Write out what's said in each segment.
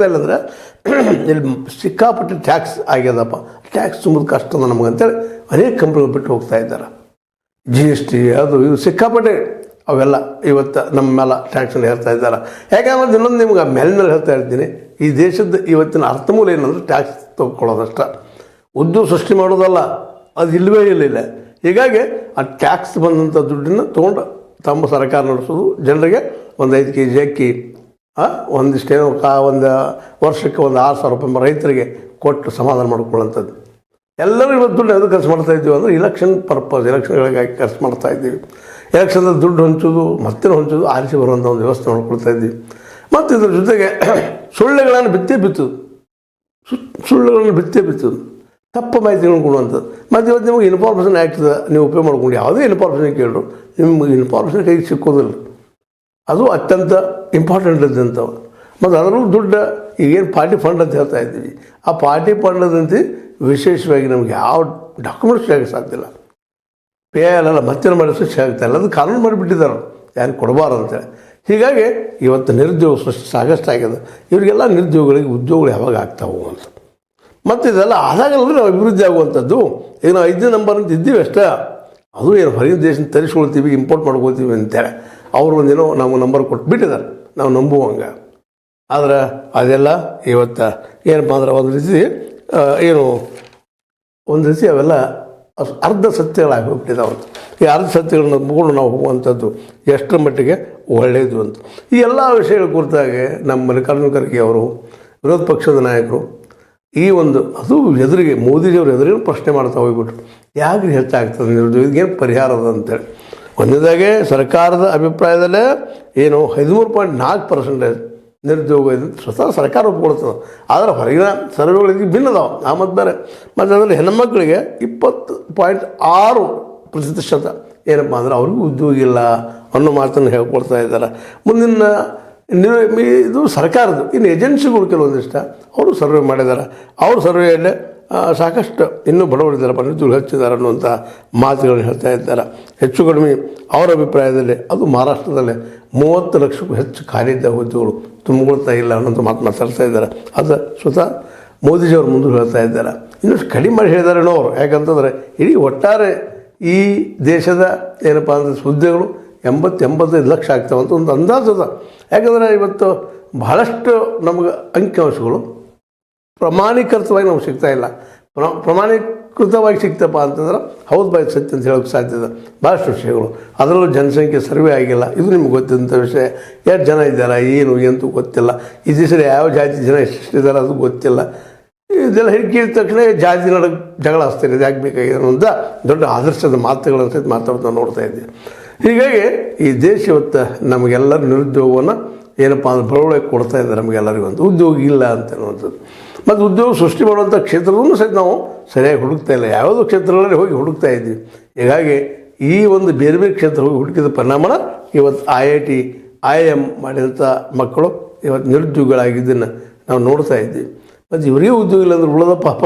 ಇಲ್ಲ ಅಂದರೆ ಇಲ್ಲಿ ಸಿಕ್ಕಾಪಟ್ಟೆ ಟ್ಯಾಕ್ಸ್ ಆಗ್ಯದಪ್ಪ, ಟ್ಯಾಕ್ಸ್ ತುಂಬೋದು ಕಷ್ಟ ಅದ ನಮಗಂತೇಳಿ ಅನೇಕ ಕಂಪ್ನಿಗಳು ಬಿಟ್ಟು ಹೋಗ್ತಾ ಇದ್ದಾರೆ. GST ಅದು ಇದು ಸಿಕ್ಕಾಪಟ್ಟೆ ಅವೆಲ್ಲ ಇವತ್ತು ನಮ್ಮ ಮೇಲೆ ಟ್ಯಾಕ್ಸನ್ನು ಹೇಳ್ತಾ ಇದ್ದಾರೆ. ಯಾಕಂದ್ರೆ ಇನ್ನೊಂದು ನಿಮ್ಗೆ ಮೇಲಿನಲ್ಲಿ ಹೇಳ್ತಾ ಇರ್ತೀನಿ, ಈ ದೇಶದ ಇವತ್ತಿನ ಅರ್ಥಮೂಲ ಏನಂದ್ರೆ ಟ್ಯಾಕ್ಸ್ ತೊಗೊಳ್ಳೋದಷ್ಟ, ಉದ್ಯೋಗ ಸೃಷ್ಟಿ ಮಾಡೋದಲ್ಲ, ಅದು ಇಲ್ಲವೇ ಇಲ್ಲ. ಹೀಗಾಗಿ ಆ ಟ್ಯಾಕ್ಸ್ ಬಂದಂಥ ದುಡ್ಡನ್ನು ತೊಗೊಂಡು ತಮ್ಮ ಸರ್ಕಾರ ನಡೆಸೋದು, ಜನರಿಗೆ ಒಂದು 5 kg ಅಕ್ಕಿ ಒಂದಿಷ್ಟೇನೋ ಒಂದು ವರ್ಷಕ್ಕೆ ಒಂದು 6,000 ರೂಪಾಯಿ ರೈತರಿಗೆ ಕೊಟ್ಟು ಸಮಾಧಾನ ಮಾಡ್ಕೊಳ್ಳೋಂಥದ್ದು. ಎಲ್ಲರೂ ಇವತ್ತು ದುಡ್ಡು ಎದು ಖರ್ಚು ಮಾಡ್ತಾಯಿದ್ದೀವಿ ಅಂದರೆ ಎಲೆಕ್ಷನ್ ಪರ್ಪಸ್, ಎಲೆಕ್ಷನ್ಗಳಿಗಾಗಿ ಖರ್ಚು ಮಾಡ್ತಾಯಿದ್ದೀವಿ. ಎಲೆಕ್ಷನ್ದಲ್ಲಿ ದುಡ್ಡು ಹಂಚೋದು ಮತ್ತೆ ಹಂಚೋದು ಆರಿಸಿ ಬರುವಂಥ ಒಂದು ವ್ಯವಸ್ಥೆ ಮಾಡ್ಕೊಳ್ತಾ ಇದ್ದೀವಿ. ಮತ್ತು ಇದ್ರ ಜೊತೆಗೆ ಸುಳ್ಳುಗಳನ್ನು ಬಿತ್ತುವುದು, ತಪ್ಪು ಮಾಹಿತಿಗಳನ್ನು ಕೊಡುವಂಥದ್ದು. ಮತ್ತು ಇವತ್ತು ನಿಮಗೆ ಇನ್ಫಾರ್ಮೇಷನ್ ಆ್ಯಕ್ಟ್ ನೀವು ಉಪಯೋಗ ಮಾಡ್ಕೊಂಡು ಯಾವುದೇ ಇನ್ಫಾರ್ಮೇಷನ್ ಕೇಳಿದ್ರು ನಿಮಗೆ ಇನ್ಫಾರ್ಮೇಷನ್ ಕೈಗೆ ಸಿಕ್ಕೋದಿಲ್ಲ. ಅದು ಅತ್ಯಂತ ಇಂಪಾರ್ಟೆಂಟ್ ಇದ್ದಂಥವು. ಮತ್ತು ಅದರಲ್ಲೂ ದುಡ್ಡು ಈಗೇನು ಪಾರ್ಟಿ ಫಂಡ್ ಅಂತ ಹೇಳ್ತಾ ಇದ್ದೀವಿ, ಆ ಪಾರ್ಟಿ ಫಂಡದಂತೆ ವಿಶೇಷವಾಗಿ ನಮಗೆ ಯಾವ ಡಾಕ್ಯುಮೆಂಟ್ಸ್ ಸಿಗೋಕ್ಕೆ ಸಾಧ್ಯ ಇಲ್ಲ. PIL ಮತ್ತೆ ಮಾಡಿಸೋಕೆ ಸಿಗ್ತಾಯಿಲ್ಲ, ಅದು ಕಾನೂನು ಮಾಡಿಬಿಟ್ಟಿದ್ದಾರೆ ಯಾರಿಗೆ ಕೊಡಬಾರ್ದು ಅಂತೇಳಿ. ಹೀಗಾಗಿ ಇವತ್ತು ನಿರುದ್ಯೋಗ ಸೃಷ್ಟಿ ಸಾಕಷ್ಟು ಆಗಿದೆ. ಇವರಿಗೆಲ್ಲ ನಿರುದ್ಯೋಗಿಗಳಿಗೆ ಉದ್ಯೋಗಗಳು ಯಾವಾಗ ಆಗ್ತಾವು ಅಂತ. ಮತ್ತು ಇದೆಲ್ಲ ಆದಾಗಲ್ಲದ್ರೆ ನಾವು ಅಭಿವೃದ್ಧಿ ಆಗುವಂಥದ್ದು. ಈಗ ನಾವು 5ನೇ ನಂಬರ್ ಅಂತ ಇದ್ದೀವಿ ಅಷ್ಟೇ, ಅದು ಏನು ಹೊರಗಿನ ದೇಶದಿಂದ ತರಿಸ್ಕೊಳ್ತೀವಿ, ಇಂಪೋರ್ಟ್ ಮಾಡ್ಕೊಳ್ತೀವಿ ಅಂತೇಳಿ ಅವರು ಒಂದೇನೋ ನಮಗೆ ನಂಬರ್ ಕೊಟ್ಬಿಟ್ಟಿದ್ದಾರೆ, ನಾವು ನಂಬುವಂಗೆ. ಆದರೆ ಅದೆಲ್ಲ ಇವತ್ತು ಏನಪ್ಪ ಅಂದ್ರೆ ಒಂದು ರೀತಿ ಅವೆಲ್ಲ ಅರ್ಧ ಸತ್ಯಗಳಾಗಿ ಹೋಗ್ಬಿಟ್ಟಿದ್ದಾವೆ. ಈ ಅರ್ಧ ಸತ್ಯಗಳನ್ನ ನಂಬಿಕೊಂಡು ನಾವು ಹೋಗುವಂಥದ್ದು ಎಷ್ಟರ ಮಟ್ಟಿಗೆ ಒಳ್ಳೆಯದು ಅಂತ. ಈ ಎಲ್ಲ ವಿಷಯಗಳ ಕುರಿತಾಗಿ ನಮ್ಮ ಮಲ್ಲಿಕಾರ್ಜುನ ಖರ್ಗೆ ಅವರು, ವಿರೋಧ ಪಕ್ಷದ ನಾಯಕರು, ಈ ಒಂದು ಅದು ಎದುರಿಗೆ ಮೋದಿಜಿಯವ್ರ ಎದುರಿಗೆ ಪ್ರಶ್ನೆ ಮಾಡ್ತಾ ಹೋಗ್ಬಿಟ್ರು, ಯಾಕೆ ಹೆಚ್ಚಾಗ್ತದೆ ನಿರುದ್ಯೋಗ, ಏನು ಪರಿಹಾರ ಅದ ಅಂತೇಳಿ. ಒಂದನೇದಾಗೆ ಸರ್ಕಾರದ ಅಭಿಪ್ರಾಯದಲ್ಲೇ ಏನು 13.4% ನಿರುದ್ಯೋಗ ಇದೆ ಸ್ವತಃ ಸರ್ಕಾರ ಒಪ್ಕೊಳ್ತದೆ. ಆದರೆ ಹೊರಗಿನ ಸರ್ವೆಗಳಿಗೆ ಭಿನ್ನದಾವೆ, ಆ ಮತ್ತು ಬೇರೆ. ಮತ್ತು ಅದರಲ್ಲಿ ಹೆಣ್ಮಕ್ಳಿಗೆ 20.6% ಏನಪ್ಪ ಅಂದ್ರೆ ಅವ್ರಿಗೂ ಉದ್ಯೋಗ ಇಲ್ಲ ಅನ್ನೋ ಮಾತನ್ನು ಹೇಳ್ಕೊಳ್ತಾ ಇದ್ದಾರೆ. ಮುಂದಿನ ಇದು ಸರ್ಕಾರದ್ದು ಇನ್ನು ಏಜೆನ್ಸಿಗಳು ಕೆಲವೊಂದಿಷ್ಟ ಅವರು ಸರ್ವೆ ಮಾಡಿದ್ದಾರೆ. ಅವ್ರ ಸರ್ವೆಯಲ್ಲೇ ಸಾಕಷ್ಟು ಇನ್ನೂ ಬಡವರಿದ್ದಾರೆ, ನಿರುದ್ಯೋಗ ಹೆಚ್ಚಿದ್ದಾರೆ ಅನ್ನುವಂಥ ಮಾತುಗಳನ್ನು ಹೇಳ್ತಾ ಇದ್ದಾರೆ. ಹೆಚ್ಚು ಕಡಿಮೆ ಅವರ ಅಭಿಪ್ರಾಯದಲ್ಲಿ ಅದು ಮಹಾರಾಷ್ಟ್ರದಲ್ಲೇ 30 ಲಕ್ಷಕ್ಕೂ ಹೆಚ್ಚು ಖಾಲಿ ಇದ್ದ ಉದ್ಯೋಗಗಳು ತುಂಬಿಕೊಳ್ತಾ ಇಲ್ಲ ಅನ್ನೋಂಥ ಮಾತು ಮಾತಾಡ್ತಾ ಇದ್ದಾರೆ. ಅದು ಸ್ವತಃ ಮೋದಿಜಿಯವರು ಮುಂದೆ ಹೇಳ್ತಾ ಇದ್ದಾರೆ. ಇನ್ನಷ್ಟು ಕಡಿಮೆ ಮಾಡಿ ಹೇಳಿದಾರೇನೋ ಅವರು, ಯಾಕಂತಂದರೆ ಇಡೀ ಒಟ್ಟಾರೆ ಈ ದೇಶದ ಏನಪ್ಪ ಅಂದರೆ ಹುದ್ದೆಗಳು 80-85 ಲಕ್ಷ ಆಗ್ತಾವೆ ಅಂತ ಒಂದು ಅಂದಾಜು ಅದ. ಯಾಕಂದರೆ ಇವತ್ತು ಬಹಳಷ್ಟು ನಮಗೆ ಅಂಕಿಅಂಶಗಳು ಪ್ರಮಾಣೀಕೃತವಾಗಿ ನಮ್ಗೆ ಸಿಗ್ತಾಯಿಲ್ಲ. ಪ್ರಮಾಣೀಕೃತವಾಗಿ ಸಿಗ್ತಪ್ಪ ಅಂತಂದ್ರೆ ಹೌದು ಬಾಯ್ ಸತ್ಯ ಅಂತ ಹೇಳೋಕ್ಕೆ ಸಾಧ್ಯ ಇದೆ. ಭಾಳಷ್ಟು ವಿಷಯಗಳು, ಅದರಲ್ಲೂ ಜನಸಂಖ್ಯೆ ಸರ್ವೆ ಆಗಿಲ್ಲ, ಇದು ನಿಮ್ಗೆ ಗೊತ್ತಿದ್ದಂಥ ವಿಷಯ. ಎಷ್ಟು ಜನ ಇದ್ದಾರೆ ಏನು ಎಂತೂ ಗೊತ್ತಿಲ್ಲ. ಈ ದೇಶದಲ್ಲಿ ಯಾವ ಜಾತಿ ಜನ ಎಷ್ಟಿದ್ದಾರೆ ಅದು ಗೊತ್ತಿಲ್ಲ. ಇದೆಲ್ಲ ಹಿಡಿದ ತಕ್ಷಣ ಜಾತಿ ನಡುವೆ ಜಗಳ ಹಚ್ತಾರೆ, ಇದು ಯಾಕೆ ಬೇಕಾಗಿದೆ ಅನ್ನೋಂಥ ದೊಡ್ಡ ಆದರ್ಶದ ಮಾತುಗಳನ್ನು ಸಹಿತ ಮಾತಾಡ್ತಾ ನೋಡ್ತಾ ಇದ್ದೀವಿ. ಹೀಗಾಗಿ ಈ ದೇಶ ಇವತ್ತು ನಮಗೆಲ್ಲರೂ ನಿರುದ್ಯೋಗವನ್ನು ಏನಪ್ಪ ಅಂದ್ರೆ ಬರವಣಿಗೆ ಕೊಡ್ತಾ ಇದ್ದಾರೆ ನಮಗೆಲ್ಲರಿಗೂ ಅಂತ. ಉದ್ಯೋಗ ಇಲ್ಲ ಅಂತ ಅನ್ನುವಂಥದ್ದು. ಮತ್ತು ಉದ್ಯೋಗ ಸೃಷ್ಟಿ ಮಾಡುವಂಥ ಕ್ಷೇತ್ರದಲ್ಲೂ ಸಹಿತ ನಾವು ಸರಿಯಾಗಿ ಹುಡುಕ್ತಾ ಇಲ್ಲ, ಯಾವುದೋ ಕ್ಷೇತ್ರಗಳಲ್ಲಿ ಹೋಗಿ ಹುಡುಕ್ತಾ ಇದ್ದೀವಿ. ಹೀಗಾಗಿ ಈ ಒಂದು ಬೇರೆ ಬೇರೆ ಕ್ಷೇತ್ರ ಹೋಗಿ ಹುಡುಕಿದ ಪರಿಣಾಮ ಇವತ್ತು IIT IIM ಮಾಡಿದಂಥ ಮಕ್ಕಳು ಇವತ್ತು ನಿರುದ್ಯೋಗಿಗಳಾಗಿದ್ದನ್ನು ನಾವು ನೋಡ್ತಾ ಇದ್ದೀವಿ. ಮತ್ತು ಇವರಿಗೆ ಉದ್ಯೋಗ ಇಲ್ಲ ಅಂದ್ರೆ ಉಳಿದ ಪಾಪ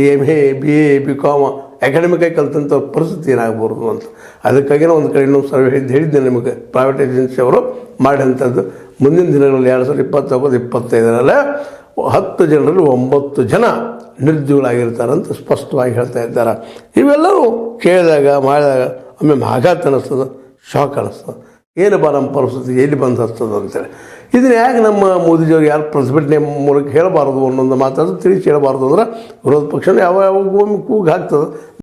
ಈ MA BA BCom ಅಕಾಡೆಮಿಕಾಗಿ ಕಲಿತಂಥ ಪರಿಸ್ಥಿತಿ ಏನಾಗ್ಬಾರ್ದು ಅಂತ. ಅದಕ್ಕಾಗಿಯೇ ಒಂದು ಕಡೆ ಇನ್ನೊಂದು ಸರ್ವೆ ಹೇಳಿದ್ದೆ ನಿಮಗೆ, ಪ್ರೈವೇಟ್ ಏಜೆನ್ಸಿ ಅವರು ಮಾಡಿದಂಥದ್ದು ಮುಂದಿನ ದಿನಗಳಲ್ಲಿ 2029-25 10 ಜನರಲ್ಲಿ 9 ಜನ ನಿರುದ್ಯೋಗಿಗಳಾಗಿರ್ತಾರೆ ಅಂತ ಸ್ಪಷ್ಟವಾಗಿ ಹೇಳ್ತಾ ಇದ್ದಾರೆ. ಇವೆಲ್ಲವೂ ಕೇಳಿದಾಗ ಮಾಡಿದಾಗ ಒಮ್ಮೆ ಆಘಾತ ಅನ್ನಿಸ್ತದೆ, ಶಾಕ್ ಅನ್ನಿಸ್ತದೆ. ಏನಪ್ಪ ನಮ್ಮ ಪರಿಸ್ಥಿತಿ ಎಲ್ಲಿ ಬಂದು ಹಸ್ತದೆ ಅಂತೇಳಿ. ಇದನ್ನು ಯಾಕೆ ನಮ್ಮ ಮೋದಿಜಿಯವ್ರು ಯಾರು ಪ್ರತಿಭಟನೆ ಮೂಲಕ ಹೇಳಬಾರ್ದು ಅನ್ನೊಂದು ಮಾತಾಡೋದು ತಿಳಿಸಿ ಹೇಳಬಾರ್ದು ಅಂದ್ರೆ ವಿರೋಧ ಪಕ್ಷನ ಯಾವ ಕೂಗು ಹಾಕ್ತದೆ.